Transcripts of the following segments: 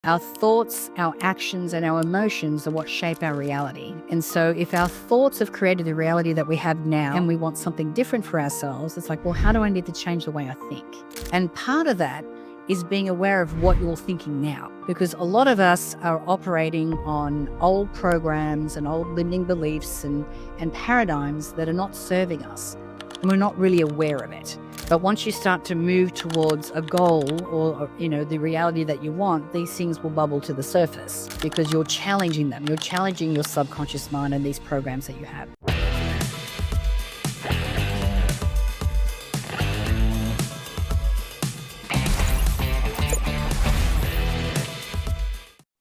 Our thoughts, our actions, and our emotions are what shape our reality. And so if our thoughts have created the reality that we have now and we want something different for ourselves, it's like, well, how do I need to change the way I think? And part of that is being aware of what you're thinking now, because a lot of us are operating on old programs and old limiting beliefs and paradigms that are not serving us, and we're not really aware of it. But once you start to move towards a goal or the reality that you want, these things will bubble to the surface because you're challenging them. You're challenging your subconscious mind and these programs that you have.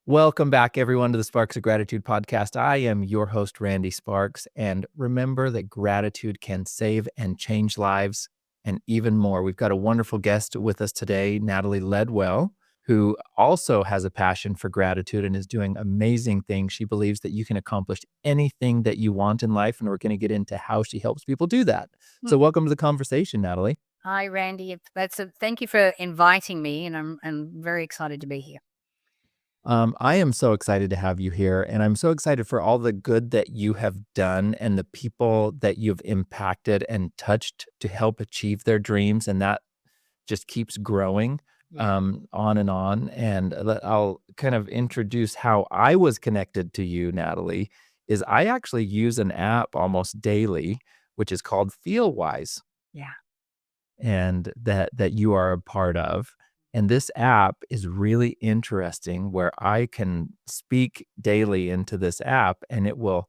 Welcome back, everyone, to the Sparks of Gratitude podcast. I am your host, Randy Sparks, and remember that gratitude can save and change lives and even more. We've got a wonderful guest with us today, Natalie Ledwell, who also has a passion for gratitude and is doing amazing things. She believes that you can accomplish anything that you want in life, and we're going to get into how she helps people do that. So welcome to the conversation, Natalie. Hi, Randy. Thank you for inviting me, and I'm very excited to be here. I am so excited to have you here, and I'm so excited for all the good that you have done and the people that you've impacted and touched to help achieve their dreams, and that just keeps growing Yeah. on and on. And I'll kind of introduce how I was connected to you, Natalie, is I actually use an app almost daily, which is called FeelWise, Yeah. and that you are a part of. And this app is really interesting where I can speak daily into this app and it will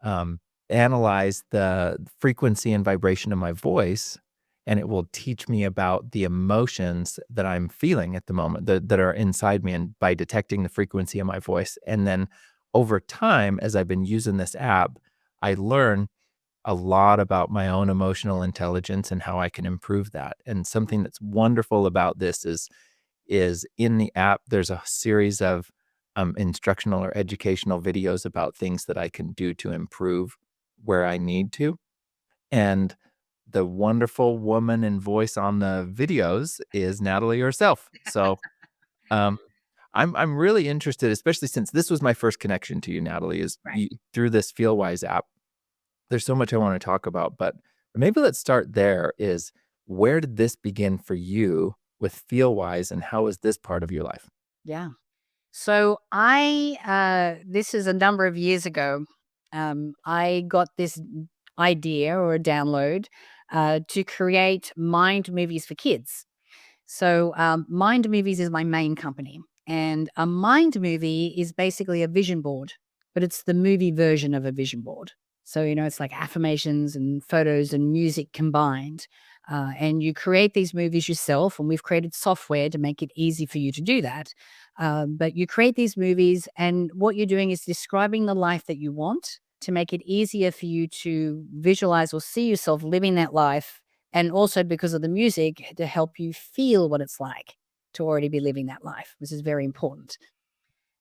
um, analyze the frequency and vibration of my voice. And it will teach me about the emotions that I'm feeling at the moment that are inside me, and by detecting the frequency of my voice. And then over time, as I've been using this app, I learn a lot about my own emotional intelligence and how I can improve that. And something that's wonderful about this is in the app, there's a series of instructional or educational videos about things that I can do to improve where I need to. And the wonderful woman and voice on the videos is Natalie herself. So um, I'm really interested, especially since this was my first connection to you, Natalie, is Right. through this FeelWise app. There's so much I want to talk about, but maybe let's start there. Is where did this begin for you with FeelWise, and how is this part of your life? Yeah. So this is a number of years ago. I got this idea or a download to create mind movies for kids. So Mind Movies is my main company, and a mind movie is basically a vision board, but it's the movie version of a vision board. So it's like affirmations and photos and music combined. And you create these movies yourself, and we've created software to make it easy for you to do that. But you create these movies, and what you're doing is describing the life that you want to make it easier for you to visualize or see yourself living that life. And also because of the music to help you feel what it's like to already be living that life, which is very important.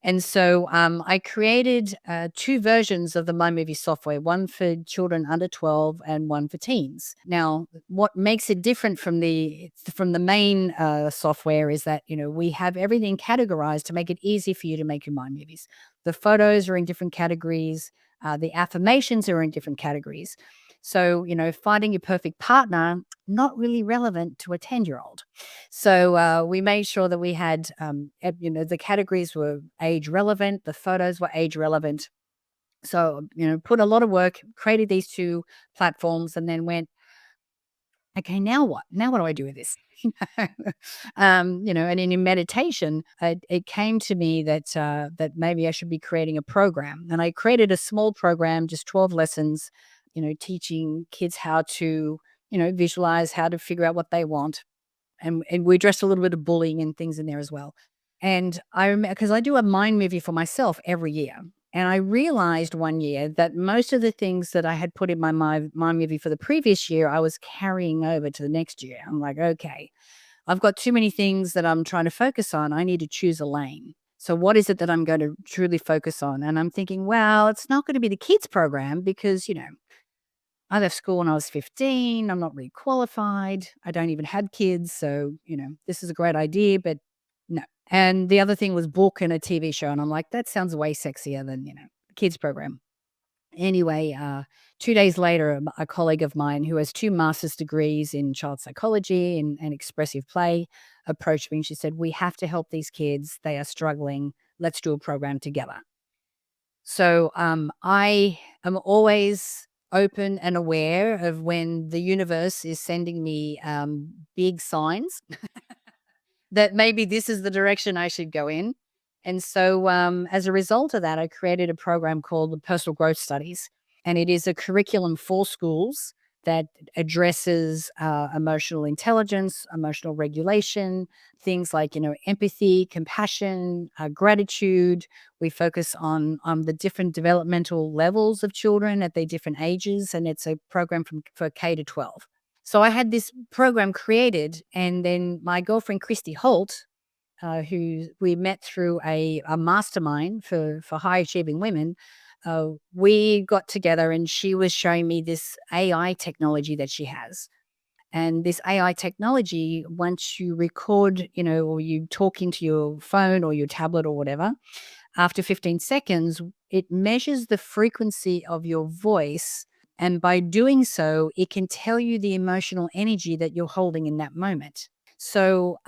And so I created two versions of the My Movie software, one for children under 12 and one for teens. Now, what makes it different from the main software is that, we have everything categorized to make it easy for you to make your My Movies. The photos are in different categories. The affirmations are in different categories. So, finding your perfect partner, not really relevant to a 10-year-old. So we made sure that we had, the categories were age relevant, the photos were age relevant. So, put a lot of work, created these two platforms, and then went, okay, now what? Now what do I do with this? And in meditation, it came to me that maybe I should be creating a program, and I created a small program, just 12 lessons, teaching kids how to, visualize, how to figure out what they want, and we addressed a little bit of bullying and things in there as well. And I remember because I do a mind movie for myself every year. And I realized one year that most of the things that I had put in my mind movie for the previous year, I was carrying over to the next year. I'm like, okay, I've got too many things that I'm trying to focus on. I need to choose a lane. So, what is it that I'm going to truly focus on? And I'm thinking, well, it's not going to be the kids program because, I left school when I was 15. I'm not really qualified. I don't even have kids. So, this is a great idea, but no. And the other thing was book and a TV show. And I'm like, that sounds way sexier than, kids program. Anyway, 2 days later, a colleague of mine who has 2 master's degrees in child psychology and expressive play approached me and she said, we have to help these kids. They are struggling. Let's do a program together. So I am always open and aware of when the universe is sending me big signs that maybe this is the direction I should go in. And so, as a result of that, I created a program called the Personal Growth Studies, and it is a curriculum for schools that addresses emotional intelligence, emotional regulation, things like empathy, compassion, gratitude. We focus on the different developmental levels of children at their different ages, and it's a program for K to 12. So I had this program created, and then my girlfriend Christy Holt, who we met through a mastermind for high achieving women, we got together, and she was showing me this AI technology that she has. And this AI technology, once you record, or you talk into your phone or your tablet or whatever, after 15 seconds, it measures the frequency of your voice. And by doing so, it can tell you the emotional energy that you're holding in that moment. So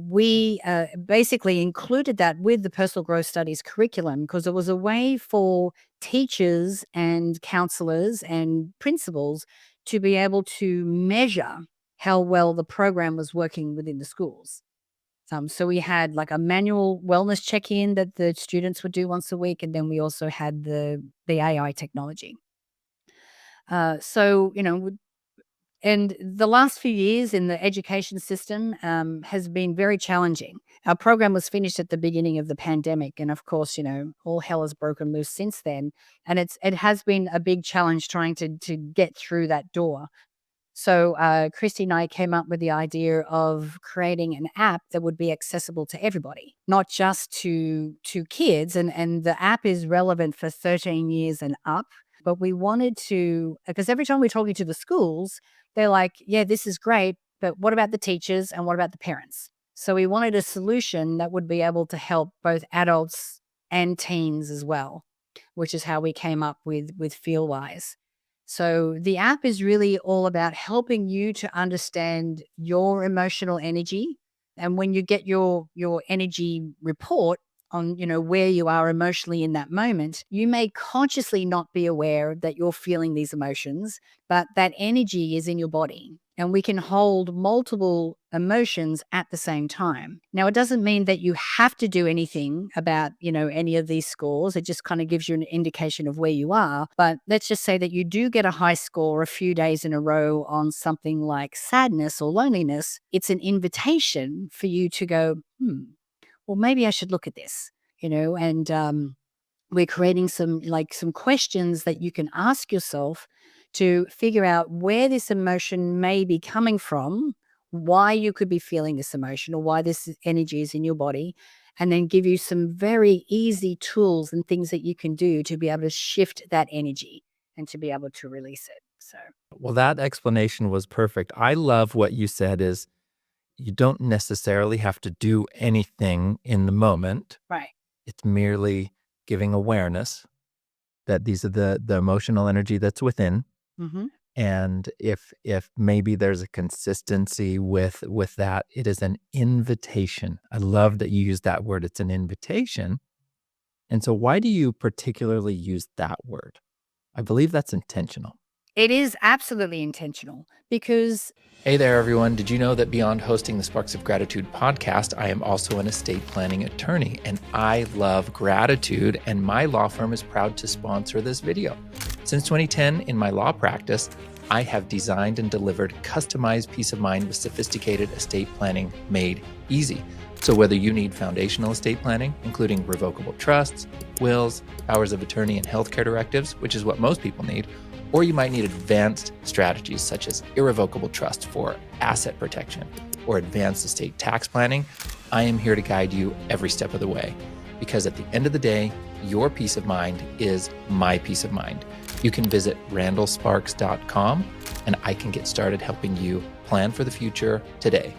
we basically included that with the personal growth studies curriculum because it was a way for teachers and counselors and principals to be able to measure how well the program was working within the schools. So we had like a manual wellness check-in that the students would do once a week, and then we also had the AI technology. And the last few years in the education system has been very challenging. Our program was finished at the beginning of the pandemic, and of course, all hell has broken loose since then. And it has been a big challenge trying to get through that door. So Christy and I came up with the idea of creating an app that would be accessible to everybody, not just to kids. And the app is relevant for 13 years and up. But we wanted to, because every time we're talking to the schools, they're like, yeah, this is great, but what about the teachers and what about the parents? So we wanted a solution that would be able to help both adults and teens as well, which is how we came up with FeelWise. So the app is really all about helping you to understand your emotional energy. And when you get your energy report on, where you are emotionally in that moment, you may consciously not be aware that you're feeling these emotions, but that energy is in your body. And we can hold multiple emotions at the same time. Now, it doesn't mean that you have to do anything about, any of these scores. It just kind of gives you an indication of where you are. But let's just say that you do get a high score a few days in a row on something like sadness or loneliness. It's an invitation for you to go, well, maybe I should look at this, and we're creating some questions that you can ask yourself to figure out where this emotion may be coming from, why you could be feeling this emotion or why this energy is in your body, and then give you some very easy tools and things that you can do to be able to shift that energy and to be able to release it. So, Well, that explanation was perfect. I love what you said is you don't necessarily have to do anything in the moment. right. It's merely giving awareness that these are the emotional energy that's within. Mm-hmm. And if maybe there's a consistency with that, it is an invitation. I love that you use that word. It's an invitation. And so why do you particularly use that word? I believe that's intentional. It is absolutely intentional because Hey there, everyone. Did you know that beyond hosting the Sparks of Gratitude podcast, I am also an estate planning attorney, and I love gratitude, and my law firm is proud to sponsor this video. Since 2010, in my law practice, I have designed and delivered customized peace of mind with sophisticated estate planning made easy. So whether you need foundational estate planning, including revocable trusts, wills, powers of attorney, and healthcare directives, which is what most people need, or you might need advanced strategies such as irrevocable trust for asset protection or advanced estate tax planning, I am here to guide you every step of the way. Because at the end of the day, your peace of mind is my peace of mind. You can visit randallsparks.com and I can get started helping you plan for the future today.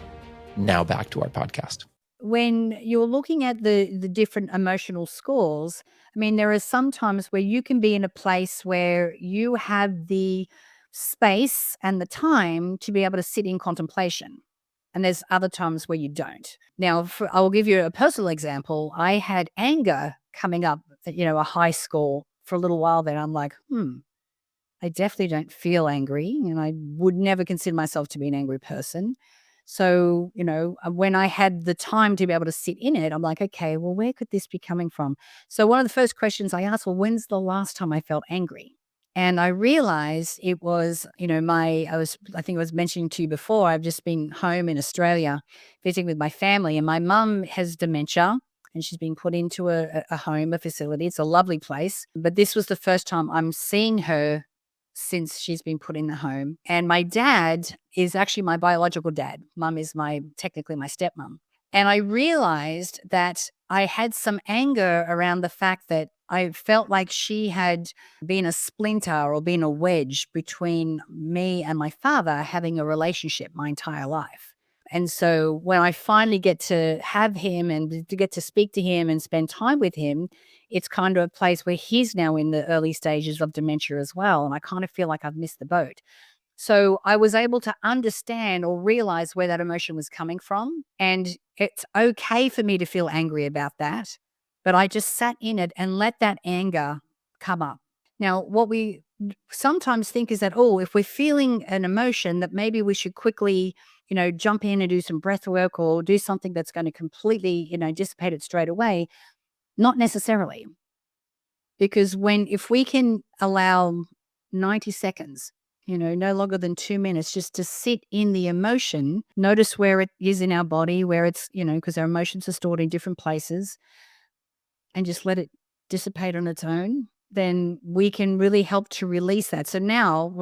Now back to our podcast. when you're looking at the different emotional scores, I mean, there are some times where you can be in a place where you have the space and the time to be able to sit in contemplation. And there's other times where you don't. Now, I will give you a personal example. I had anger coming up, a high score for a little while. Then I'm like, I definitely don't feel angry, and I would never consider myself to be an angry person. So, when I had the time to be able to sit in it, I'm like, okay, well, where could this be coming from? So, one of the first questions I asked, well, when's the last time I felt angry? And I realized it was, I think I was mentioning to you before, I've just been home in Australia visiting with my family, and my mum has dementia and she's been put into a home, a facility. It's a lovely place. But this was the first time I'm seeing her since she's been put in the home. And my dad is actually my biological dad. Mum is technically my stepmom. And I realized that I had some anger around the fact that I felt like she had been a splinter or been a wedge between me and my father having a relationship my entire life. And so when I finally get to have him and to get to speak to him and spend time with him, it's kind of a place where he's now in the early stages of dementia as well. And I kind of feel like I've missed the boat. So I was able to understand or realize where that emotion was coming from. And it's okay for me to feel angry about that. But I just sat in it and let that anger come up. Now, what we sometimes think is that, oh, if we're feeling an emotion, that maybe we should quickly, jump in and do some breath work or do something that's going to completely, dissipate it straight away. Not necessarily. Because if we can allow 90 seconds, no longer than 2 minutes, just to sit in the emotion, notice where it is in our body, where it's, because our emotions are stored in different places, and just let it dissipate on its own, then we can really help to release that. So now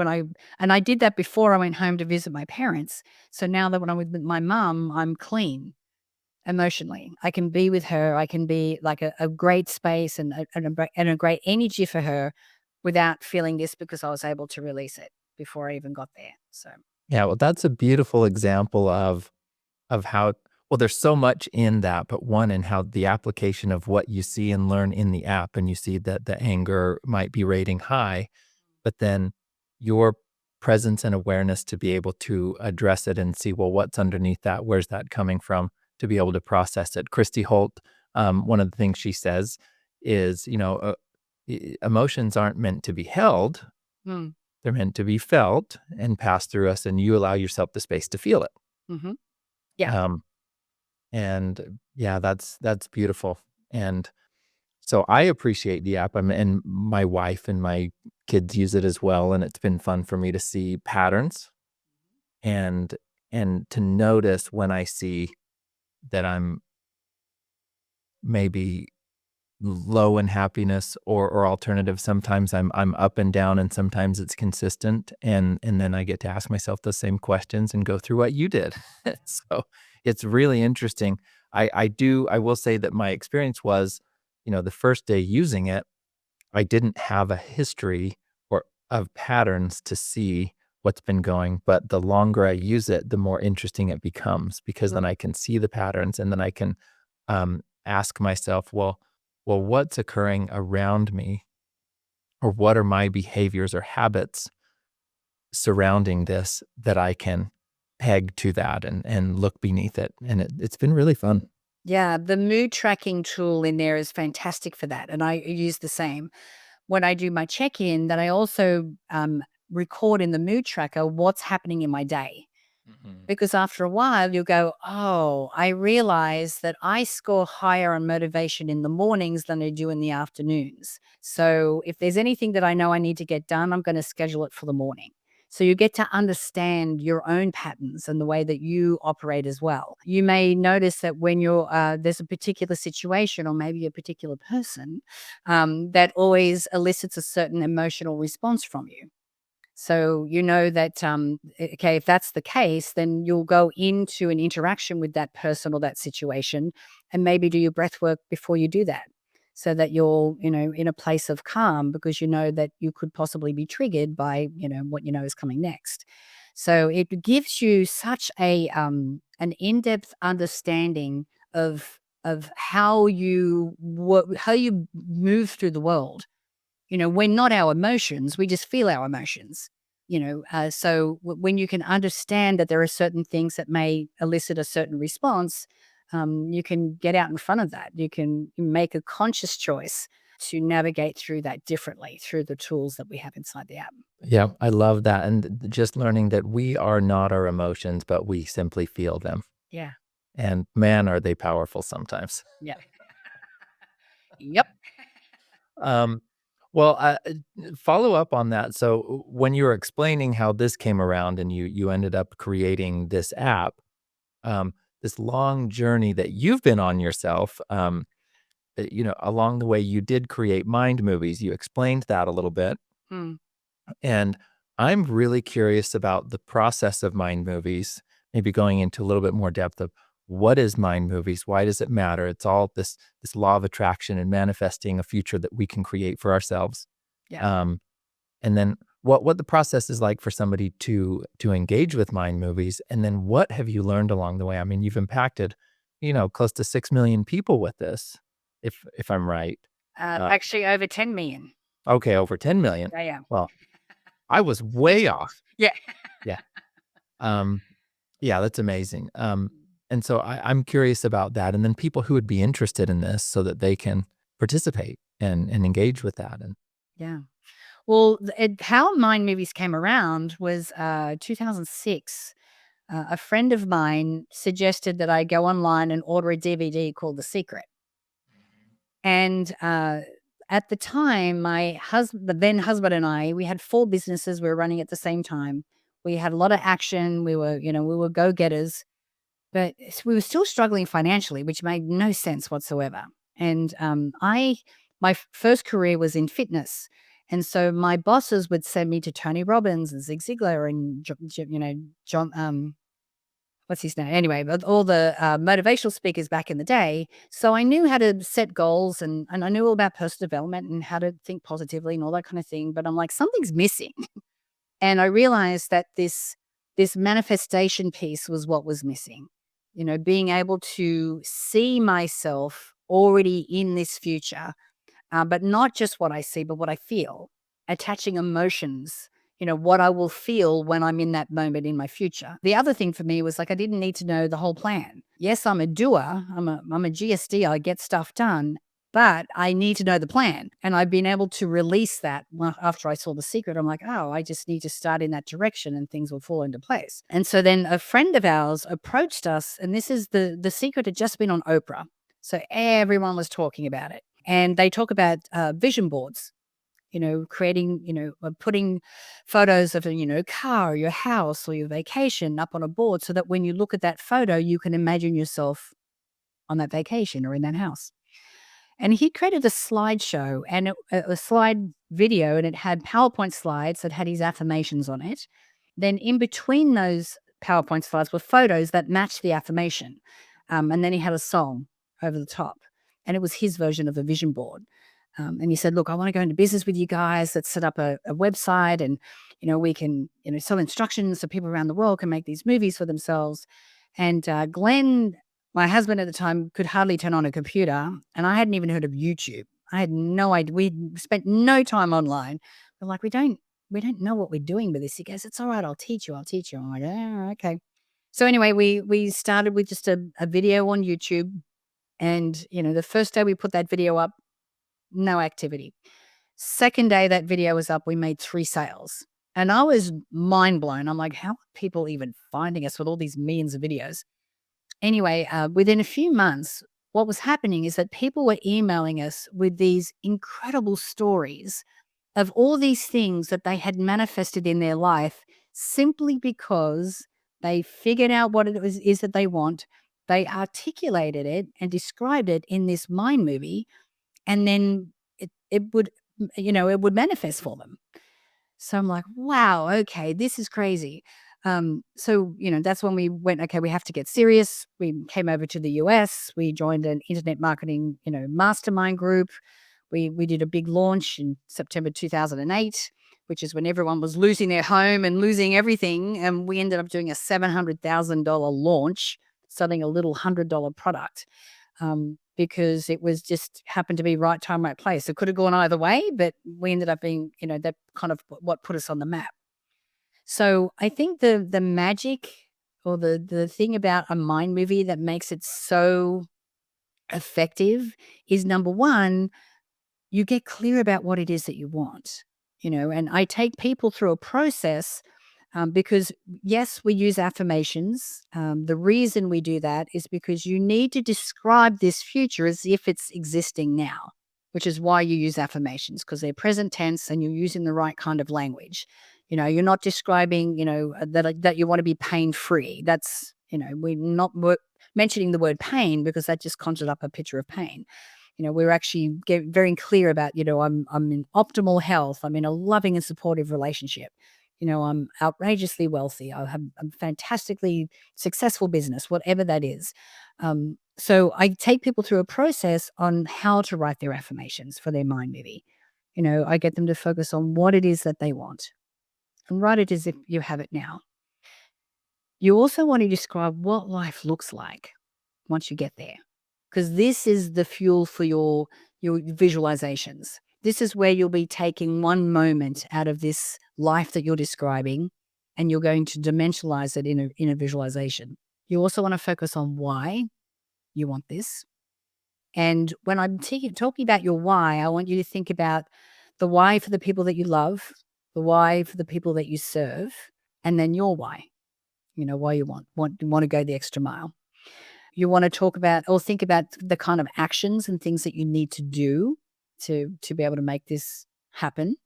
and I did that before I went home to visit my parents. So now that when I'm with my mum, I'm clean emotionally. I can be with her. I can be like a great space and a great energy for her without feeling this because I was able to release it before I even got there. So, Yeah, well, that's a beautiful example of how well, there's so much in that, but one in how the application of what you see and learn in the app, and you see that the anger might be rating high, but then your presence and awareness to be able to address it and see, well, what's underneath that? Where's that coming from? To be able to process it. Christy Holt, one of the things she says is, emotions aren't meant to be held; mm, they're meant to be felt and pass through us, and you allow yourself the space to feel it. hmm yeah, Um, and yeah, that's beautiful. And so I appreciate the app. And my wife and my kids use it as well, and it's been fun for me to see patterns and to notice when I see that I'm maybe low in happiness, or alternative, sometimes I'm up and down and sometimes it's consistent, and then I get to ask myself the same questions and go through what you did. So it's really interesting. I will say that my experience was, the first day using it, I didn't have a history or of patterns to see what's been going, but the longer I use it, the more interesting it becomes, because then mm, I can see the patterns, and then I can ask myself, well, what's occurring around me, or what are my behaviors or habits surrounding this that I can peg to that and look beneath it, and it's been really fun. yeah. The mood tracking tool in there is fantastic for that, and I use the same when I do my check in. That I also record in the mood tracker what's happening in my day. Mhm. Because after a while, you'll go, oh, I realize that I score higher on motivation in the mornings than I do in the afternoons. So if there's anything that I know I need to get done, I'm going to schedule it for the morning. So you get to understand your own patterns and the way that you operate as well. You may notice that when there's a particular situation or maybe a particular person that always elicits a certain emotional response from you. So you know that, okay, if that's the case, then you'll go into an interaction with that person or that situation and maybe do your breath work before you do that. So that you're, in a place of calm because you know that you could possibly be triggered by, what you know is coming next. So it gives you such an in-depth understanding of how you move through the world. We're not our emotions, we just feel our emotions. When you can understand that there are certain things that may elicit a certain response, you can get out in front of that. You can make a conscious choice to navigate through that differently through the tools that we have inside the app. Yeah, I love that. And just learning that we are not our emotions, but we simply feel them. Yeah. And man, are they powerful sometimes. Yeah. Yep. Um, well, follow up on that. So when you were explaining how this came around and you ended up creating this app, this long journey that you've been on yourself, along the way you did create mind movies. You explained that a little bit. Mm, And I'm really curious about the process of mind movies, maybe going into a little bit more depth of what is mind movies? Why does it matter? It's all this law of attraction and manifesting a future that we can create for ourselves. yeah. Um, and then what the process is like for somebody to engage with mind movies, and then what have you learned along the way? I mean, you've impacted, close to 6 million people with this, if I'm right. Uh, Actually, over 10 million. okay, over 10 million. Yeah, yeah. Well, I was way off. Yeah. Yeah. Um, yeah, that's amazing. And so I'm curious about that, and then people who would be interested in this so that they can participate and engage with that. And Yeah. Well, how Mind Movies came around was 2006. A friend of mine suggested that I go online and order a DVD called The Secret. And at the time, the then husband and I, we had 4 businesses we were running at the same time. We had a lot of action. We were go getters, but we were still struggling financially, which made no sense whatsoever. And my first career was in fitness. And so my bosses would send me to Tony Robbins and Zig Ziglar and, John, what's his name? Anyway, but all the motivational speakers back in the day. So I knew how to set goals and I knew all about personal development and how to think positively and all that kind of thing. But I'm like, something's missing. And I realized that this manifestation piece was what was missing. Being able to see myself already in this future, but not just what I see, but what I feel, attaching emotions, what I will feel when I'm in that moment in my future. The other thing for me was like, I didn't need to know the whole plan. Yes, I'm a doer. I'm a GSD. I get stuff done, but I need to know the plan. And I've been able to release that after I saw The Secret. I'm like, oh, I just need to start in that direction and things will fall into place. And so then a friend of ours approached us, and this is The Secret had just been on Oprah. So everyone was talking about it. And they talk about vision boards, creating, putting photos of a, car or your house or your vacation up on a board so that when you look at that photo, you can imagine yourself on that vacation or in that house. And he created a slideshow and a slide video, and it had PowerPoint slides that had his affirmations on it. Then in between those PowerPoint slides were photos that matched the affirmation. And then he had a song over the top. And it was his version of a vision board. And he said, look, I want to go into business with you guys. Let's set up a website and, we can, sell instructions so people around the world can make these movies for themselves. And Glenn, my husband at the time, could hardly turn on a computer, and I hadn't even heard of YouTube. I had no idea. We spent no time online. We're like, we don't know what we're doing with this. He goes, it's all right. I'll teach you. I'm like, oh, okay. So anyway, we started with just a video on YouTube, and the first day we put that video up, no activity. Second day that video was up, we made 3 sales, and I was mind blown. I'm like, how are people even finding us with all these millions of videos? Anyway, within a few months, what was happening is that people were emailing us with these incredible stories of all these things that they had manifested in their life simply because they figured out what is that they want. They articulated it and described it in this mind movie, and then it would manifest for them. So I'm like, wow, okay, this is crazy. That's when we went, okay, we have to get serious. We came over to the US. We joined an internet marketing, mastermind group. We did a big launch in September 2008, which is when everyone was losing their home and losing everything. And we ended up doing a $700,000 launch. selling a little $100 product, because it was just happened to be right time, right place. It could have gone either way, but we ended up being, that kind of what put us on the map. So I think the magic, or the thing about a mind movie that makes it so effective is, number one, you get clear about what it is that you want, and I take people through a process, because yes, we use affirmations. The reason we do that is because you need to describe this future as if it's existing now, which is why you use affirmations, because they're present tense and you're using the right kind of language. You're not describing, that you want to be pain free. That's, we're not mentioning the word pain, because that just conjured up a picture of pain. We're actually very clear about, I'm in optimal health. I'm in a loving and supportive relationship. I'm outrageously wealthy. I have a fantastically successful business, whatever that is. So I take people through a process on how to write their affirmations for their mind movie. I get them to focus on what it is that they want and write it as if you have it now. You also want to describe what life looks like once you get there, because this is the fuel for your visualizations. This is where you'll be taking one moment out of this life that you're describing, and you're going to dimensionalize it in a visualization. You also want to focus on why you want this. And when I'm talking about your why, I want you to think about the why for the people that you love, the why for the people that you serve, and then your why. Why you want to go the extra mile. You want to talk about or think about the kind of actions and things that you need to do to be able to make this happen.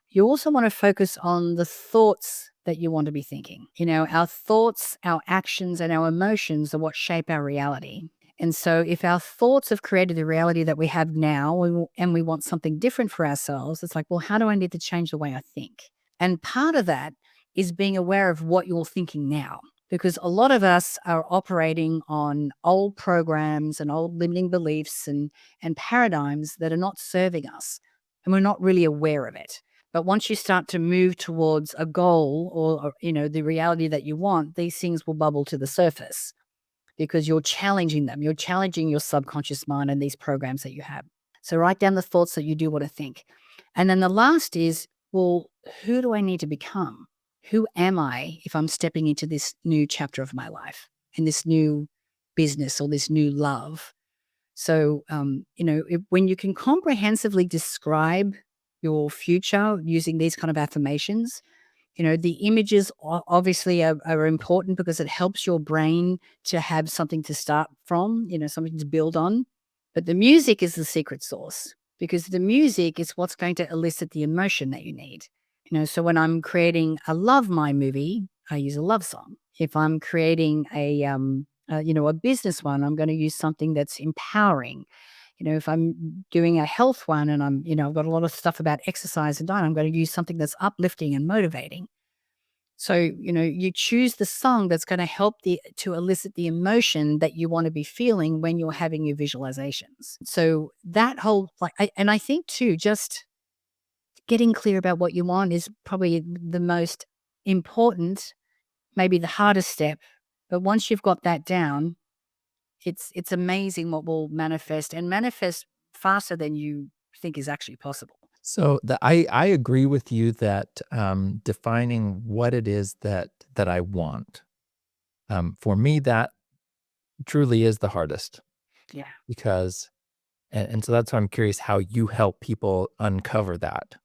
You also want to focus on the thoughts that you want to be thinking. Our thoughts, our actions, and our emotions are what shape our reality. And so if our thoughts have created the reality that we have now, and we want something different for ourselves, it's like, well, how do I need to change the way I think? And part of that is being aware of what you're thinking now, because a lot of us are operating on old programs and old limiting beliefs and paradigms that are not serving us, and we're not really aware of it. But once you start to move towards a goal, or the reality that you want, these things will bubble to the surface, because you're challenging them. You're challenging your subconscious mind and these programs that you have. So write down the thoughts that you do want to think. And then the last is, well, who do I need to become? Who am I if I'm stepping into this new chapter of my life and this new business or this new love? So, when you can comprehensively describe your future using these kind of affirmations, the images obviously are important, because it helps your brain to have something to start from, something to build on. But the music is the secret sauce, because the music is what's going to elicit the emotion that you need. So when I'm creating a love my movie, I use a love song. If I'm creating a business one, I'm going to use something that's empowering. If I'm doing a health one, and I've got a lot of stuff about exercise and diet, I'm going to use something that's uplifting and motivating. So, you choose the song that's going to help to elicit the emotion that you want to be feeling when you're having your visualizations. So that whole, and I think too, just getting clear about what you want is probably the most important, maybe the hardest step. But once you've got that down, it's amazing what will manifest faster than you think is actually possible. So I agree with you that defining what it is that I want, for me, that truly is the hardest, Yeah. because and so that's why I'm curious how you help people uncover that.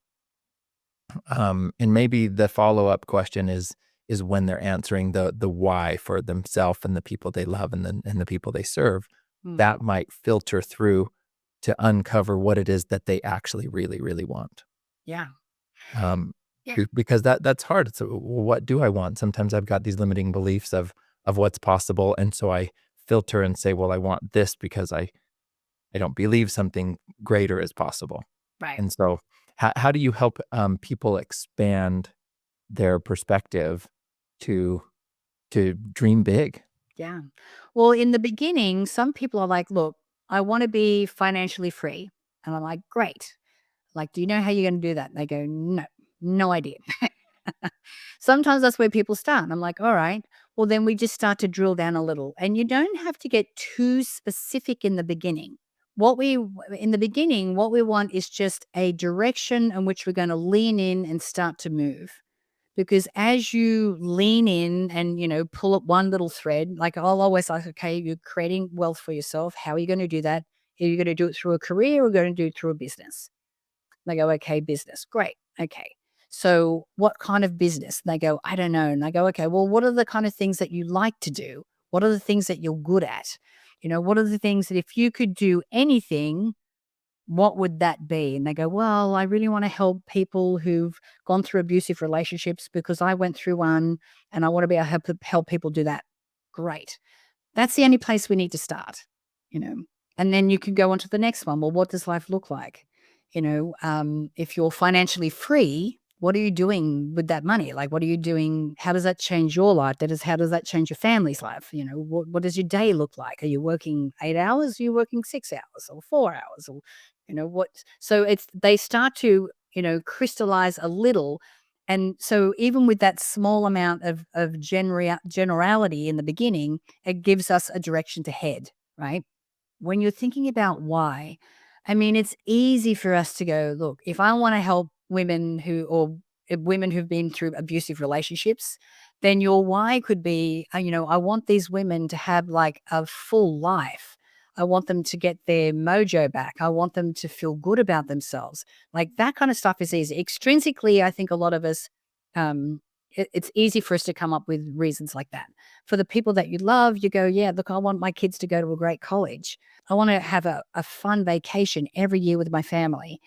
And maybe the follow-up question is when they're answering the why for themselves and the people they love and the people they serve, Mm. that might filter through to uncover what it is that they actually really, really want. Yeah. Um, Yeah. because that's hard. So what do I want? Sometimes I've got these limiting beliefs of what's possible, and so I filter and say, well, I want this because I don't believe something greater is possible. Right. And so how do you help people expand their perspective to dream big? Yeah. Well, in the beginning, some people are like, look, I want to be financially free. And I'm like, great. Like, do you know how you're going to do that? And they go, no, no idea. Sometimes that's where people start. And I'm like, all right, Well, then we just start to drill down a little, and you don't have to get too specific in the beginning. In the beginning, what we want is just a direction in which we're going to lean in and start to move. Because as you lean in and, pull up one little thread, like I'll always like, okay, you're creating wealth for yourself. How are you going to do that? Are you going to do it through a career or going to do it through a business? They go, okay, business. Great. Okay. So what kind of business? And they go, I don't know. And I go, okay, well, what are the kind of things that you like to do? What are the things that you're good at? What are the things that if you could do anything, what would that be? And they go, well, I really want to help people who've gone through abusive relationships because I went through one and I want to be able to help people do that. Great. That's the only place we need to start, you know. And then you could go on to the next one. Well, what does life look like? If you're financially free, what are you doing with that money? Like, what are you doing? How does that change your life? How does that change your family's life? What does your day look like? Are you working 8 hours? Are you working 6 hours or 4 hours? Or, what? So they start to, crystallize a little. And so even with that small amount of generality in the beginning, it gives us a direction to head, right? When you're thinking about why, I mean, it's easy for us to go, look, if I want to help women who've been through abusive relationships, then your why could be, I want these women to have like a full life. I want them to get their mojo back. I want them to feel good about themselves. Like that kind of stuff is easy. Extrinsically, I think a lot of us, it's easy for us to come up with reasons like that. For the people that you love, you go, yeah, look, I want my kids to go to a great college. I want to have a fun vacation every year with my family.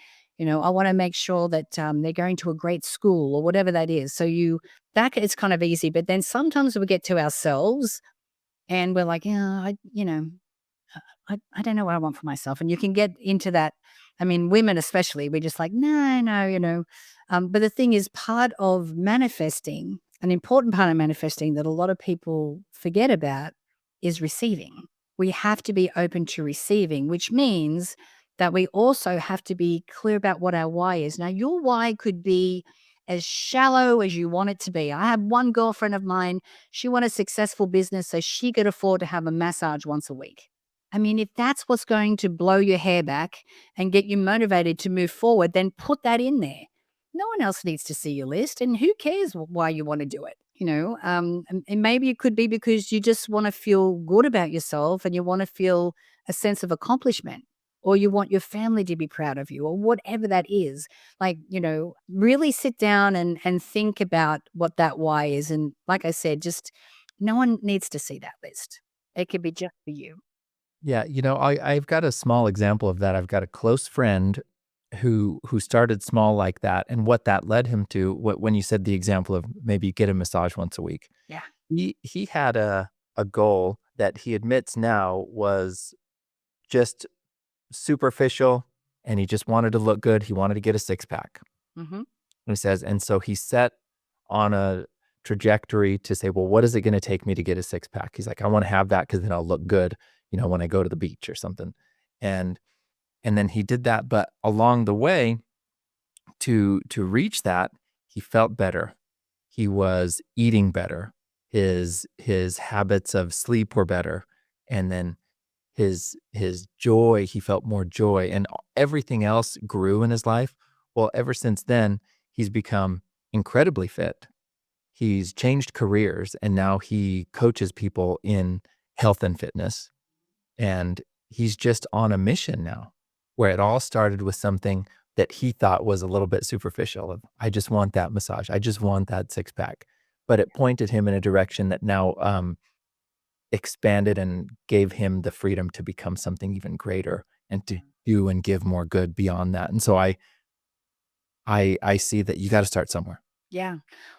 I want to make sure that they're going to a great school or whatever that is. So that is kind of easy. But then sometimes we get to ourselves and we're like, yeah, I don't know what I want for myself. And you can get into that. I mean, women especially, we're just like, no, but the thing is, part of manifesting, an important part of manifesting that a lot of people forget about is receiving. We have to be open to receiving, which means that we also have to be clear about what our why is. Now, your why could be as shallow as you want it to be. I have one girlfriend of mine, she wanted a successful business so she could afford to have a massage once a week. I mean, if that's what's going to blow your hair back and get you motivated to move forward, then put that in there. No one else needs to see your list, and who cares why you want to do it? And maybe it could be because you just want to feel good about yourself and you want to feel a sense of accomplishment, or you want your family to be proud of you, or whatever that is. Like, really sit down and think about what that why is. And like I said, just no one needs to see that list. It could be just for you. Yeah, I've got a small example of that. I've got a close friend who started small like that, and what that led him to, when you said the example of maybe get a massage once a week, Yeah. he had a goal that he admits now was just superficial, and he just wanted to look good. He wanted to get a six pack. Mhm. And he says, and so he set on a trajectory to say, well, what is it going to take me to get a six pack? He's like, I want to have that because then I'll look good, when I go to the beach or something. And and then he did that, but along the way to reach that, he felt better. He was eating better. His habits of sleep were better. And then his joy, he felt more joy, and everything else grew in his life. Well, ever since then, he's become incredibly fit. He's changed careers, and now he coaches people in health and fitness, and he's just on a mission now, where it all started with something that he thought was a little bit superficial of, I just want that massage. I just want that six pack. But it pointed him in a direction that now expanded and gave him the freedom to become something even greater and to do and give more good beyond that. And so I see that you got to start somewhere. Yeah.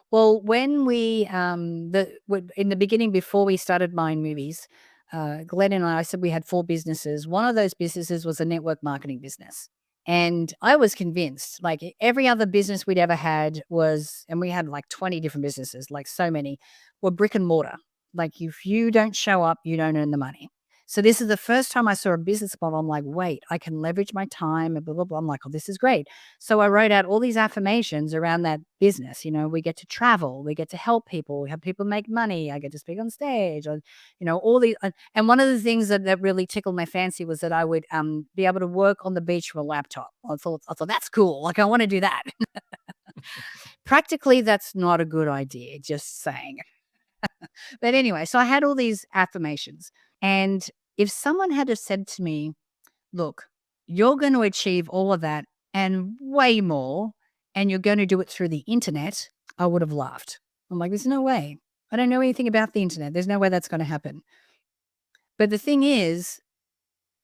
Well, when in the beginning, before we started Mind Movies, Glenn and I said we had 4 businesses. One of those businesses was a network marketing business. And I was convinced, like every other business we'd ever had was, and we had like 20 different businesses, like so many, were brick and mortar. Like if you don't show up, you don't earn the money. So this is the first time I saw a business model. I'm like, wait, I can leverage my time and blah, blah, blah. I'm like, oh, this is great. So I wrote out all these affirmations around that business. We get to travel, we get to help people, we have people make money, I get to speak on stage, or, all these. And one of the things that really tickled my fancy was that I would be able to work on the beach with a laptop. I thought that's cool. Like, I want to do that. Practically, that's not a good idea, just saying. But anyway, so I had all these affirmations. And if someone had have said to me, look, you're going to achieve all of that and way more, and you're going to do it through the internet, I would have laughed. I'm like, there's no way. I don't know anything about the internet. There's no way that's going to happen. But the thing is,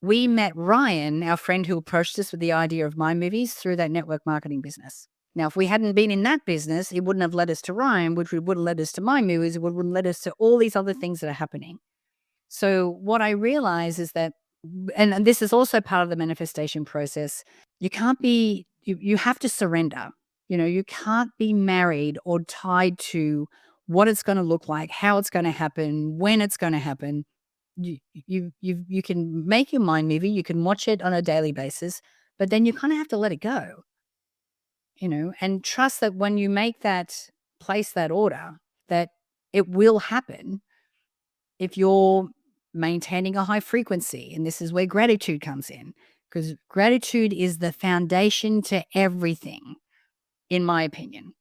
we met Ryan, our friend who approached us with the idea of my movies through that network marketing business. Now, if we hadn't been in that business, it wouldn't have led us to Ryan, which would have led us to my movies. It would have led us to all these other things that are happening. So what I realize is that, and this is also part of the manifestation process, you can't be, you have to surrender. You can't be married or tied to what it's going to look like, how it's going to happen, when it's going to happen. You can make your mind movie, you can watch it on a daily basis, but then you kind of have to let it go, and trust that when you place that order, that it will happen if you're maintaining a high frequency. And this is where gratitude comes in, because gratitude is the foundation to everything, in my opinion.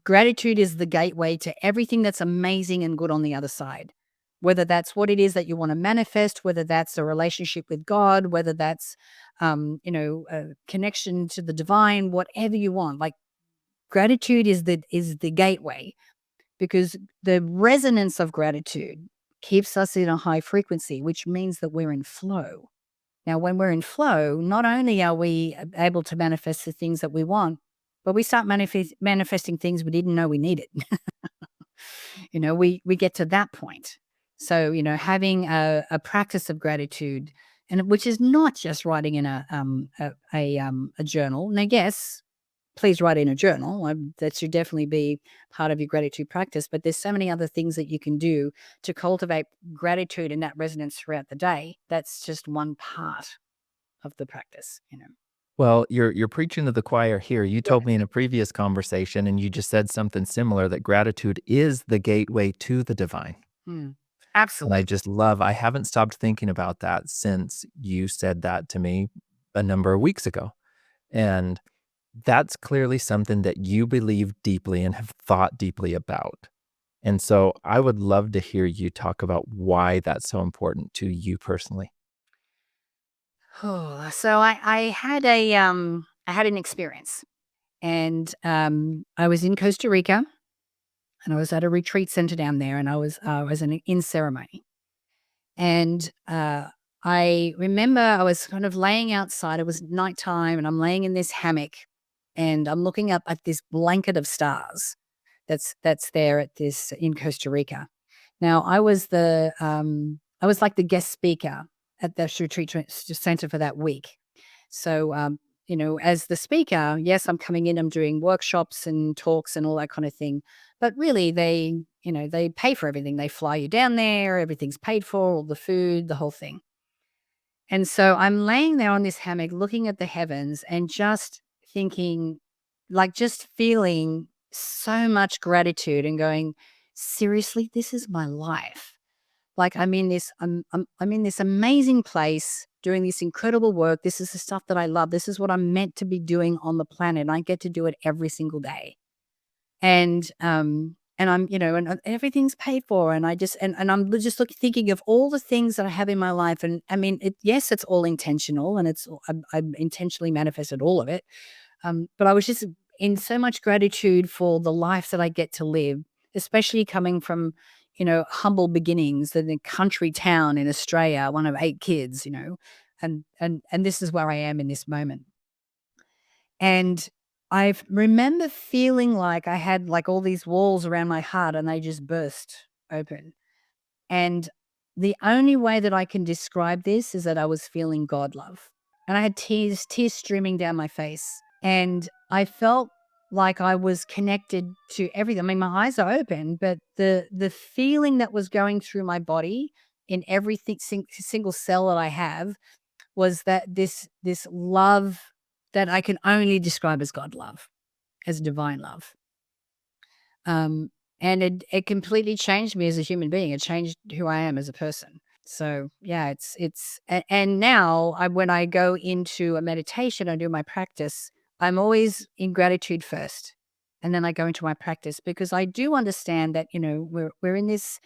Gratitude is the gateway to everything that's amazing and good on the other side. Whether that's what it is that you want to manifest, whether that's a relationship with God, whether that's, a connection to the divine, whatever you want. Like, gratitude is the gateway, because the resonance of gratitude keeps us in a high frequency, which means that we're in flow. Now, when we're in flow, not only are we able to manifest the things that we want, but we start manifesting things we didn't know we needed. We get to that point. So, having a practice of gratitude, and which is not just writing in a journal. And I guess, please write in a journal. That should definitely be part of your gratitude practice. But there's so many other things that you can do to cultivate gratitude and that resonance throughout the day. That's just one part of the practice. Well, you're preaching to the choir here. You Yeah. told me in a previous conversation, and you just said something similar, that gratitude is the gateway to the divine. Mm. And I Absolutely. just love, I haven't stopped thinking about that since you said that to me a number of weeks ago. And that's clearly something that you believe deeply and have thought deeply about. And so I would love to hear you talk about why that's so important to you personally. Oh, so I had an experience, and I was in Costa Rica, and I was at a retreat center down there, and I was in ceremony. And I remember I was kind of laying outside. It was nighttime, and I'm laying in this hammock, and I'm looking up at this blanket of stars that's there at this in Costa Rica. Now, I was like the guest speaker at the retreat center for that week. So, as the speaker, yes, I'm coming in, I'm doing workshops and talks and all that kind of thing. But really, they pay for everything. They fly you down there, everything's paid for, all the food, the whole thing. And so I'm laying there on this hammock looking at the heavens and just thinking, like, just feeling so much gratitude and going, seriously, this is my life. Like, I'm in this amazing place doing this incredible work. This is the stuff that I love. This is what I'm meant to be doing on the planet. And I get to do it every single day. And I'm, and everything's paid for. And I just, and I'm just thinking of all the things that I have in my life. And I mean, yes, it's all intentional, and I've intentionally manifested all of it. But I was just in so much gratitude for the life that I get to live, especially coming from, humble beginnings in a country town in Australia, one of 8 kids, and this is where I am in this moment. And I remember feeling like I had like all these walls around my heart, and they just burst open. And the only way that I can describe this is that I was feeling God love. And I had tears streaming down my face. And I felt like I was connected to everything. I mean, my eyes are open, but the feeling that was going through my body in everything, single cell that I have, was that this love that I can only describe as God love, as divine love. Um, and it completely changed me as a human being. It changed who I am as a person. So yeah, and now when I go into a meditation, I do my practice. I'm always in gratitude first, and then I go into my practice because I do understand that we're in this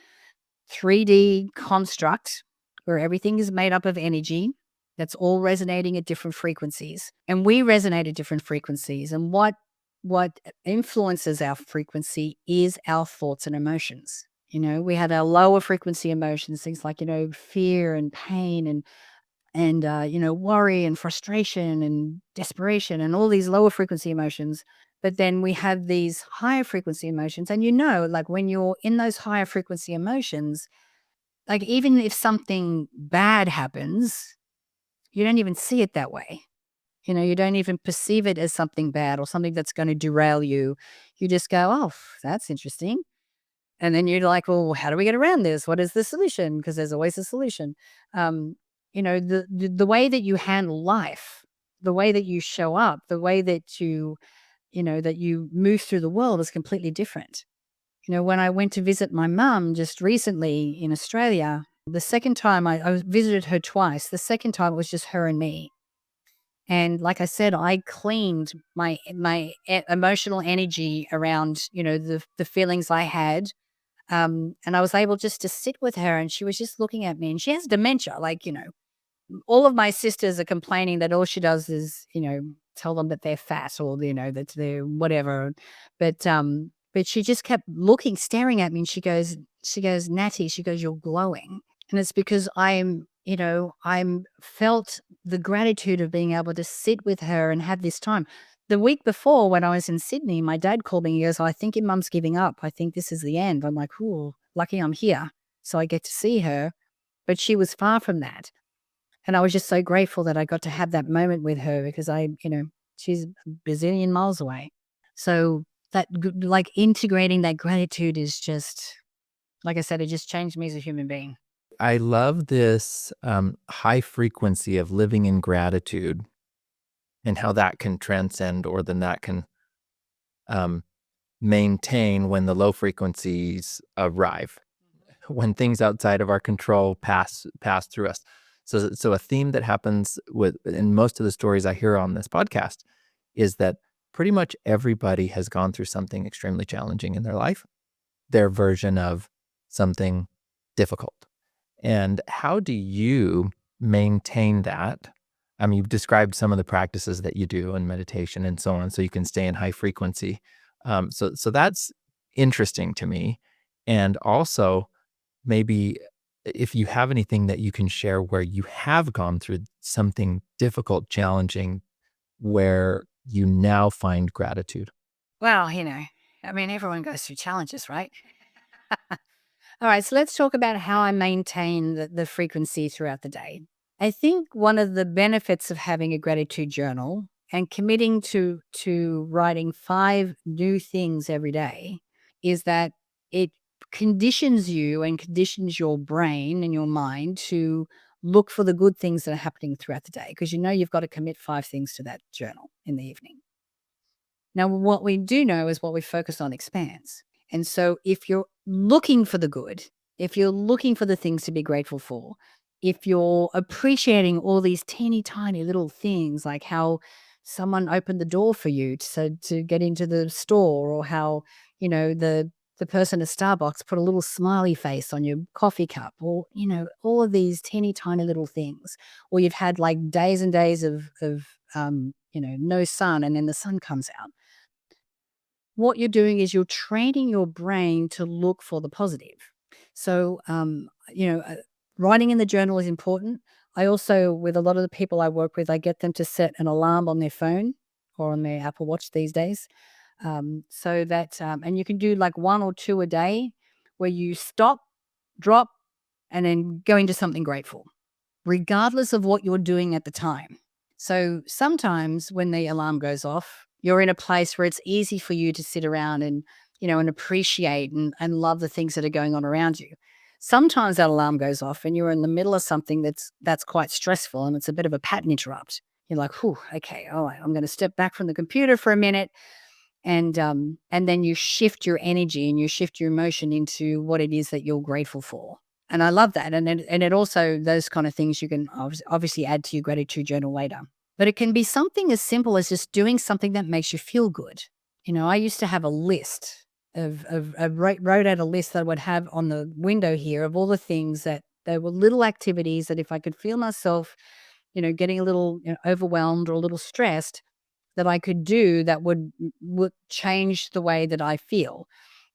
3D construct where everything is made up of energy that's all resonating at different frequencies. And we resonate at different frequencies. And what influences our frequency is our thoughts and emotions. We have our lower frequency emotions, things like, fear and pain and worry and frustration and desperation and all these lower frequency emotions. But then we have these higher frequency emotions. And like when you're in those higher frequency emotions, like even if something bad happens, you don't even see it that way. You don't even perceive it as something bad or something that's going to derail you. You just go, oh, that's interesting. And then you're like, well, how do we get around this? What is the solution? Because there's always a solution. Um, the way that you handle life, the way that you show up, the way that that you move through the world is completely different. When I went to visit my mum just recently in Australia, the second time I visited her twice. The second time it was just her and me. And like I said, I cleaned my emotional energy around, the feelings I had. And I was able just to sit with her and she was just looking at me and she has dementia. Like, all of my sisters are complaining that all she does is, tell them that they're fat or, that they're whatever. But she just kept looking, staring at me and she goes, Natty, she goes, you're glowing. And it's because I'm felt the gratitude of being able to sit with her and have this time. The week before when I was in Sydney, my dad called me. He goes, I think your mum's giving up. I think this is the end. I'm like, ooh, lucky I'm here. So I get to see her. But she was far from that. And I was just so grateful that I got to have that moment with her because she's a bazillion miles away. So like integrating that gratitude is just, like I said, it just changed me as a human being. I love this high frequency of living in gratitude and how that can transcend or then that can um, maintain when the low frequencies arrive, when things outside of our control pass through us. So a theme that happens in most of the stories I hear on this podcast is that pretty much everybody has gone through something extremely challenging in their life, their version of something difficult. And how do you maintain that? I mean, you've described some of the practices that you do in meditation and so on, so you can stay in high frequency. So that's interesting to me. And also, maybe if you have anything that you can share where you have gone through something difficult, challenging, where you now find gratitude. Well, I mean, everyone goes through challenges, right? All right, so let's talk about how I maintain the frequency throughout the day. I think one of the benefits of having a gratitude journal and committing to writing 5 new things every day is that it conditions you and conditions your brain and your mind to look for the good things that are happening throughout the day because you've got to commit 5 things to that journal in the evening. Now, what we do know is what we focus on expands. And so if you're looking for the good, if you're looking for the things to be grateful for, if you're appreciating all these teeny tiny little things like how someone opened the door for you to get into the store or how, the person at Starbucks put a little smiley face on your coffee cup or, all of these teeny tiny little things. Or you've had like days and days of no sun and then the sun comes out. What you're doing is you're training your brain to look for the positive. So, writing in the journal is important. I also, with a lot of the people I work with, I get them to set an alarm on their phone or on their Apple Watch these days. So that, and you can do like 1 or 2 a day where you stop, drop, and then go into something grateful, regardless of what you're doing at the time. So sometimes when the alarm goes off, you're in a place where it's easy for you to sit around and, and appreciate and love the things that are going on around you. Sometimes that alarm goes off and you're in the middle of something that's quite stressful and it's a bit of a pattern interrupt. You're like, "Whew, okay, all right, I'm going to step back from the computer for a minute." And then you shift your energy and you shift your emotion into what it is that you're grateful for. And I love that. And it also, those kind of things you can obviously add to your gratitude journal later. But it can be something as simple as just doing something that makes you feel good. I used to have a list I wrote out a list that I would have on the window here of all the things that there were little activities that if I could feel myself, getting a little overwhelmed or a little stressed, that I could do that would change the way that I feel.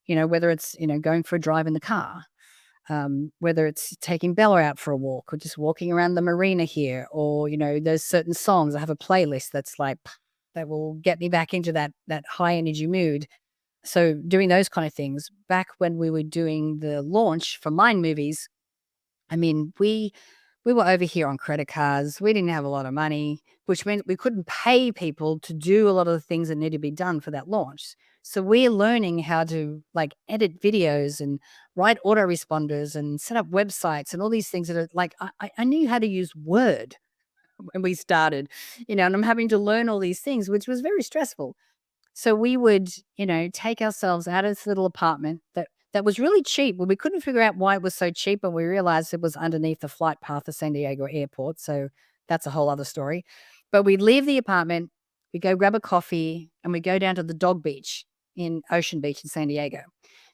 Whether it's going for a drive in the car, whether it's taking Bella out for a walk, or just walking around the marina here, or there's certain songs. I have a playlist that's like that will get me back into that high energy mood. So doing those kind of things. Back when we were doing the launch for Mind Movies, I mean, we were over here on credit cards. We didn't have a lot of money, which meant we couldn't pay people to do a lot of the things that needed to be done for that launch. So we're learning how to like edit videos and write autoresponders and set up websites and all these things that are like I knew how to use Word when we started, and I'm having to learn all these things, which was very stressful. So we would, take ourselves out of this little apartment that was really cheap. Well, we couldn't figure out why it was so cheap, and we realized it was underneath the flight path of San Diego Airport. So that's a whole other story. But we'd leave the apartment, we go grab a coffee, and we go down to the dog beach in Ocean Beach in San Diego.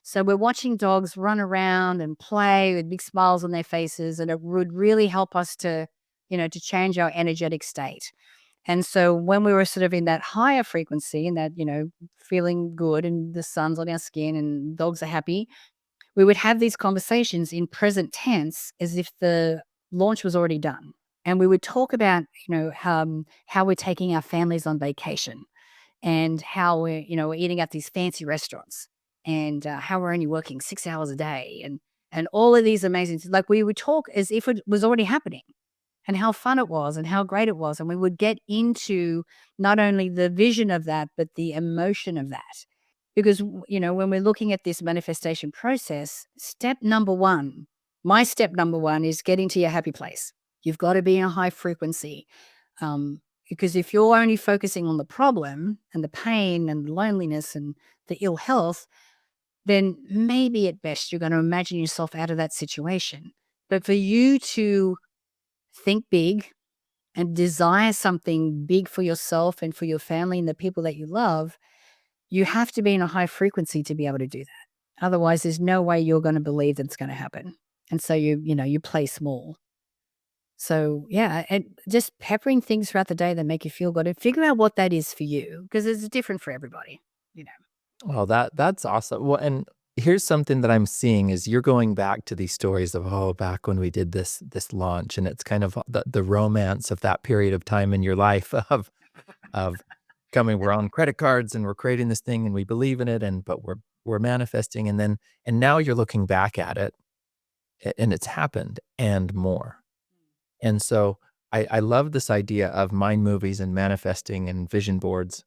So we're watching dogs run around and play with big smiles on their faces, and it would really help us to change our energetic state. And so when we were sort of in that higher frequency and that, feeling good and the sun's on our skin and dogs are happy, we would have these conversations in present tense as if the launch was already done. And we would talk about, how we're taking our families on vacation and how we're eating at these fancy restaurants and how we're only working 6 hours a day and all of these amazing things. Like we would talk as if it was already happening and how fun it was and how great it was. And we would get into not only the vision of that, but the emotion of that. Because, when we're looking at this manifestation process, my step number one is getting to your happy place. You've got to be in a high frequency. Because if you're only focusing on the problem and the pain and the loneliness and the ill health, then maybe at best you're going to imagine yourself out of that situation. But for you to think big and desire something big for yourself and for your family and the people that you love, you have to be in a high frequency to be able to do that. Otherwise, there's no way you're going to believe that it's going to happen. And so you play small. So yeah, and just peppering things throughout the day that make you feel good and figure out what that is for you because it's different for everybody, you know. Well, that's awesome. Well, and here's something that I'm seeing is you're going back to these stories of, oh, back when we did this launch, and it's kind of the romance of that period of time in your life of coming, we're on credit cards and we're creating this thing and we believe in it, and but we're manifesting, and now you're looking back at it and it's happened and more. And so I love this idea of mind movies and manifesting and vision boards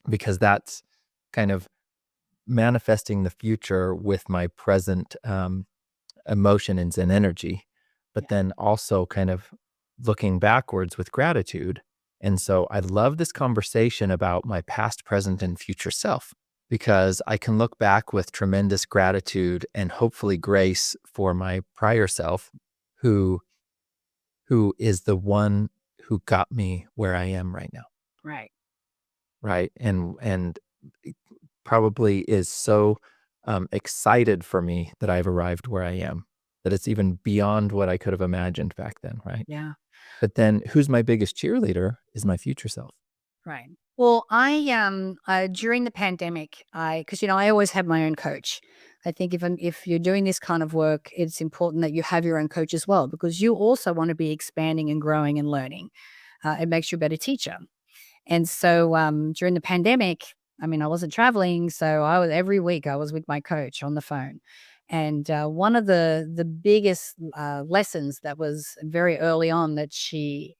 because that's kind of manifesting the future with my present emotions and energy, but Yeah. then also kind of looking backwards with gratitude. And so I love this conversation about my past, present, and future self because I can look back with tremendous gratitude and hopefully grace for my prior self who is the one who got me where I am right now. Right. Right. And probably is so excited for me that I've arrived where I am, that it's even beyond what I could have imagined back then, right? Yeah. But then who's my biggest cheerleader is my future self. Right. Well, during the pandemic, because I always have my own coach. I think if you're doing this kind of work, it's important that you have your own coach as well because you also want to be expanding and growing and learning. It makes you a better teacher. And so during the pandemic, I mean, I wasn't traveling, so every week I was with my coach on the phone. And one of the biggest lessons that was very early on that she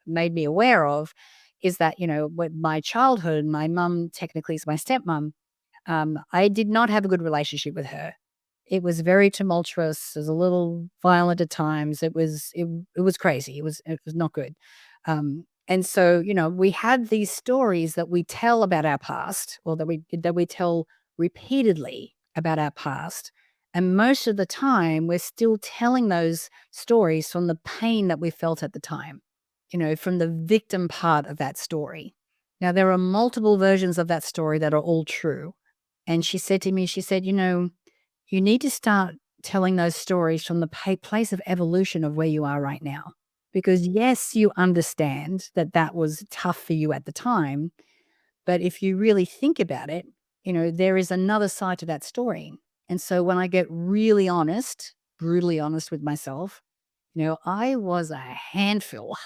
made me aware of is that with my childhood, my mum technically is my stepmom. I did not have a good relationship with her. It was very tumultuous. It was a little violent at times. It was crazy. It was not good. And so, we had these stories that we tell about our past, or that we tell repeatedly about our past. And most of the time, we're still telling those stories from the pain that we felt at the time, from the victim part of that story. Now, there are multiple versions of that story that are all true. And she said to me, she said, you need to start telling those stories from the place of evolution of where you are right now. Because, yes, you understand that that was tough for you at the time. But if you really think about it, there is another side to that story. And so when I get really honest, brutally honest with myself, I was a handful.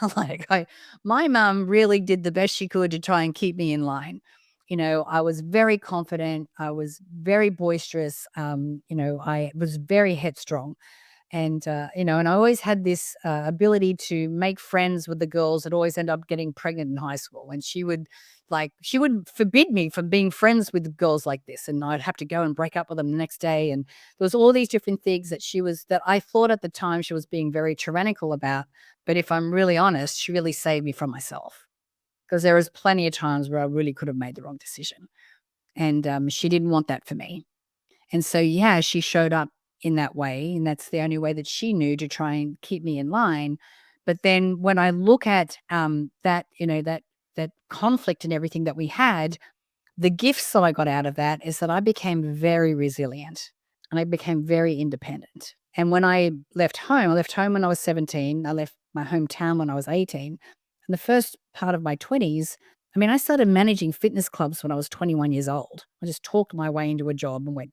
My mom really did the best she could to try and keep me in line. I was very confident. I was very boisterous. I was very headstrong. And I always had this ability to make friends with the girls that always end up getting pregnant in high school. And she would forbid me from being friends with girls like this. And I'd have to go and break up with them the next day. And there was all these different things that I thought at the time she was being very tyrannical about. But if I'm really honest, she really saved me from myself, because there was plenty of times where I really could have made the wrong decision. And she didn't want that for me. And so, yeah, she showed up in that way, and that's the only way that she knew to try and keep me in line. But then when I look at that conflict and everything that we had, the gifts that I got out of that is that I became very resilient and I became very independent. And when I left home when I was 17. I left my hometown when I was 18. And the first part of my 20s, I started managing fitness clubs when I was 21 years old. I just talked my way into a job and went,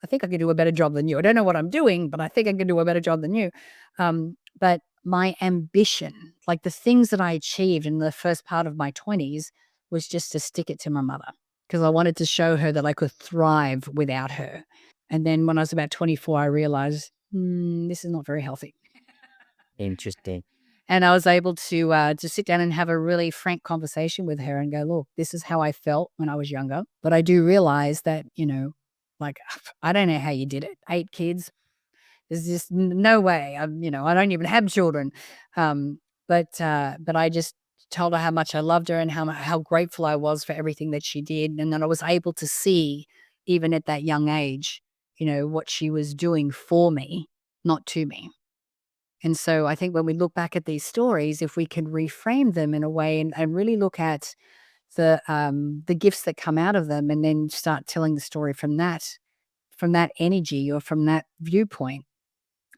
I think I can do a better job than you. I don't know what I'm doing, but I think I can do a better job than you. But my ambition, like the things that I achieved in the first part of my 20s, was just to stick it to my mother, because I wanted to show her that I could thrive without her. And then when I was about 24, I realized, this is not very healthy. Interesting. And I was able to sit down and have a really frank conversation with her and go, look, this is how I felt when I was younger. But I do realize that, like, I don't know how you did it. 8 kids. There's just no way. I don't even have children. But I just told her how much I loved her and how grateful I was for everything that she did. And then I was able to see, even at that young age, what she was doing for me, not to me. And so I think when we look back at these stories, if we can reframe them in a way and really look at the gifts that come out of them, and then start telling the story from that energy or from that viewpoint,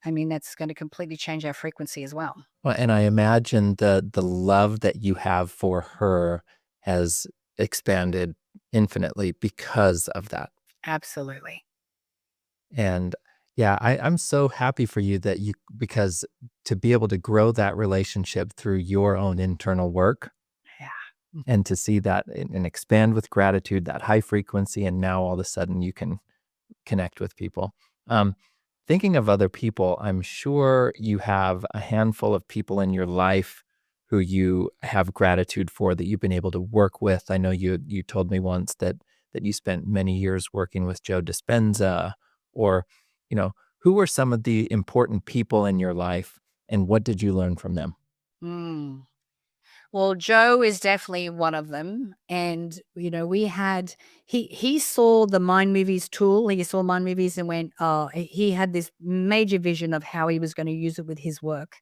that's going to completely change our frequency as well. Well, and I imagine the love that you have for her has expanded infinitely because of that. Absolutely. And yeah, I'm so happy for you because to be able to grow that relationship through your own internal work Yeah. and to see that and expand with gratitude, that high frequency, and now all of a sudden you can connect with people. Um, Thinking of other people, I'm sure you have a handful of people in your life who you have gratitude for that you've been able to work with. I know you told me once that you spent many years working with Joe Dispenza, or who were some of the important people in your life, and what did you learn from them? Mm. Well, Joe is definitely one of them. And, we had, he saw the Mind Movies tool. He saw Mind Movies and went, oh, he had this major vision of how he was going to use it with his work.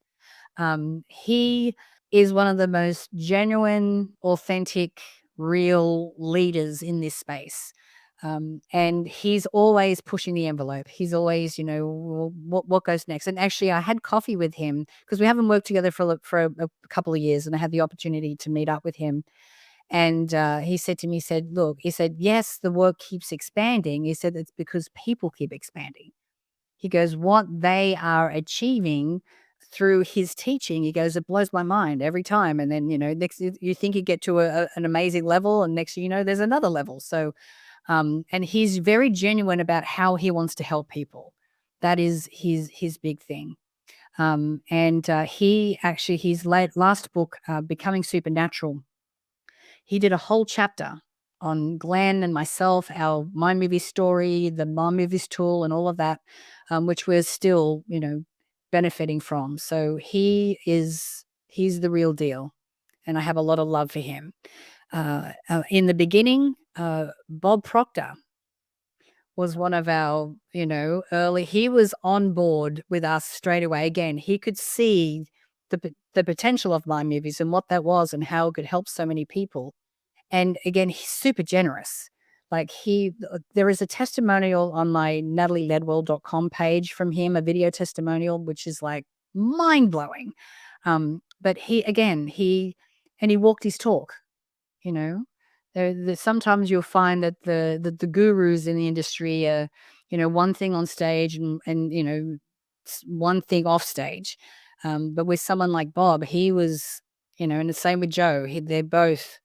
He is one of the most genuine, authentic, real leaders in this space. And he's always pushing the envelope. He's always, well, what goes next? And actually, I had coffee with him because we haven't worked together for a couple of years, and I had the opportunity to meet up with him. And he said to me, he said, yes, the work keeps expanding. He said, it's because people keep expanding. He goes, what they are achieving through his teaching, he goes, it blows my mind every time. And then, next you think you get to an amazing level, and next thing you know, there's another level. So, and he's very genuine about how he wants to help people. That is his big thing. And his last book, Becoming Supernatural, he did a whole chapter on Glenn and myself, our My Movie Story, the My Movies tool, and all of that, which we're still, benefiting from. So he's the real deal, and I have a lot of love for him. In the beginning, Bob Proctor was one of our, early. He was on board with us straight away. Again, he could see the potential of My Movies and what that was and how it could help so many people. And again, he's super generous. Like there is a testimonial on my natalieledwell.com page from him, a video testimonial, which is like mind blowing. But he walked his talk, you know. Sometimes you'll find that the gurus in the industry are, one thing on stage and one thing off stage. But with someone like Bob, he was, and the same with Joe. They're both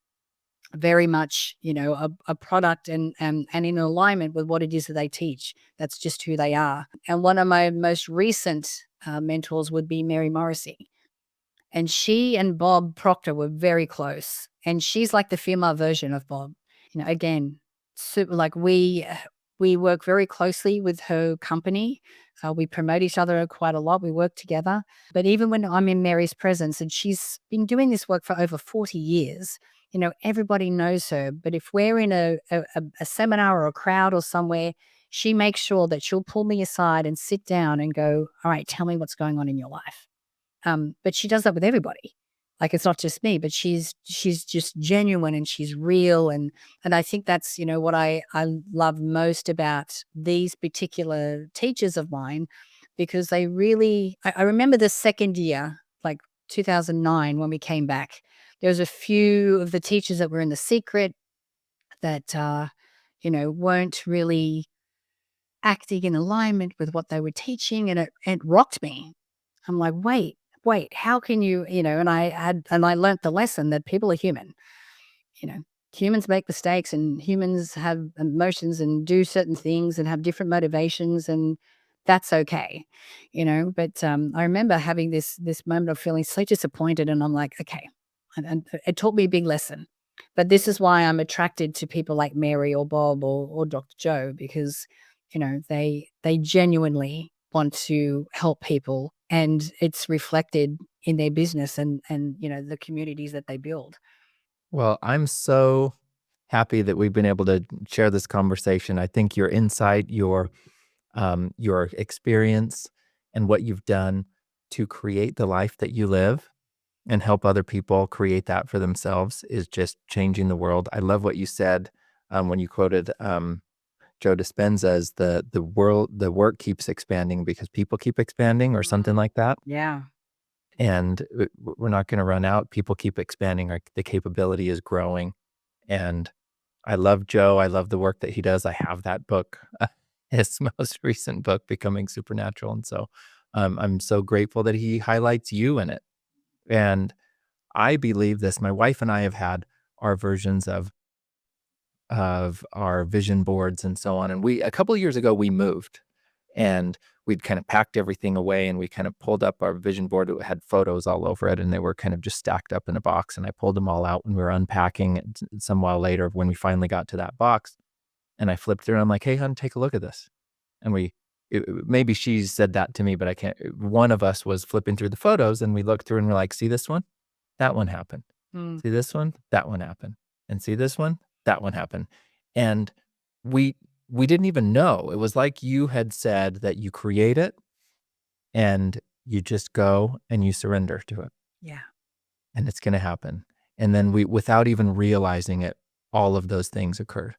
very much, a product and in alignment with what it is that they teach. That's just who they are. And one of my most recent mentors would be Mary Morrissey. And she and Bob Proctor were very close. And she's like the female version of Bob. Again, super, like we work very closely with her company. We promote each other quite a lot. We work together. But even when I'm in Mary's presence, and she's been doing this work for over 40 years, everybody knows her. But if we're in a seminar or a crowd or somewhere, she makes sure that she'll pull me aside and sit down and go, all right, tell me what's going on in your life. But she does that with everybody. Like, it's not just me, but she's just genuine and she's real. And I think that's, what I love most about these particular teachers of mine, because they really, I remember the second year, like 2009, when we came back, there was a few of the teachers that were in the secret that, weren't really acting in alignment with what they were teaching. And it rocked me. I'm like, wait, how can you, and I learnt the lesson that people are human. Humans make mistakes and humans have emotions and do certain things and have different motivations, and that's okay. But I remember having this moment of feeling so disappointed, and I'm like, okay. And it taught me a big lesson. But this is why I'm attracted to people like Mary or Bob or Dr. Joe, because they genuinely want to help people, and it's reflected in their business and the communities that they build. Well, I'm so happy that we've been able to share this conversation. I think your insight, your experience, and what you've done to create the life that you live and help other people create that for themselves is just changing the world. I love what you said when you quoted Joe Dispenza as the work keeps expanding because people keep expanding, or something like that. Yeah. And we're not going to run out. People keep expanding. The capability is growing. And I love Joe. I love the work that he does. I have that book, his most recent book, Becoming Supernatural. And so I'm so grateful that he highlights you in it. And I believe this. My wife and I have had our versions of our vision boards and so on. And a couple of years ago, we moved and we'd kind of packed everything away, and we kind of pulled up our vision board. It had photos all over it, and they were kind of just stacked up in a box. And I pulled them all out when we were unpacking it some while later when we finally got to that box. And I flipped through and I'm like, hey, hon, take a look at this. And maybe she said that to me, but I can't. One of us was flipping through the photos and we looked through and we're like, see this one? That one happened. See this one? That one happened. And see this one? That one happened. And we didn't even know. It was like you had said that you create it and you just go and you surrender to it. Yeah. And it's going to happen. And then without even realizing it, all of those things occurred.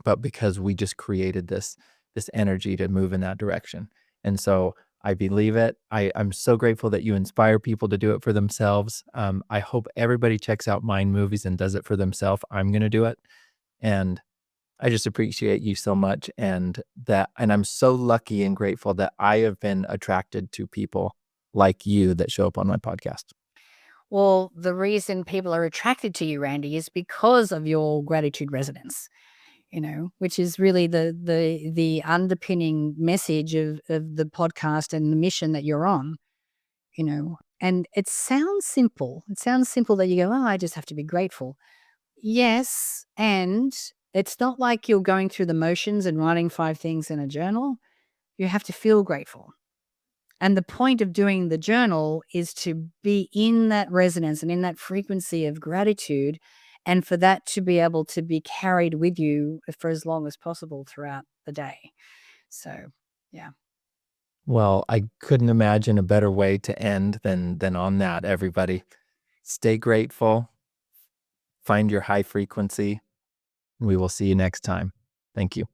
But because we just created this energy to move in that direction. And so I believe it. I'm so grateful that you inspire people to do it for themselves. I hope everybody checks out Mind Movies and does it for themselves. I'm going to do it. And I just appreciate you so much. And I'm so lucky and grateful that I have been attracted to people like you that show up on my podcast. Well, the reason people are attracted to you, Randy, is because of your gratitude resonance, which is really the underpinning message of the podcast and the mission that you're on, And it sounds simple. It sounds simple that you go, oh, I just have to be grateful. Yes, and it's not like you're going through the motions and writing 5 things in a journal. You have to feel grateful. And the point of doing the journal is to be in that resonance and in that frequency of gratitude, and for that to be able to be carried with you for as long as possible throughout the day. So, yeah. Well, I couldn't imagine a better way to end than on that, everybody. Stay grateful, find your high frequency, and we will see you next time. Thank you.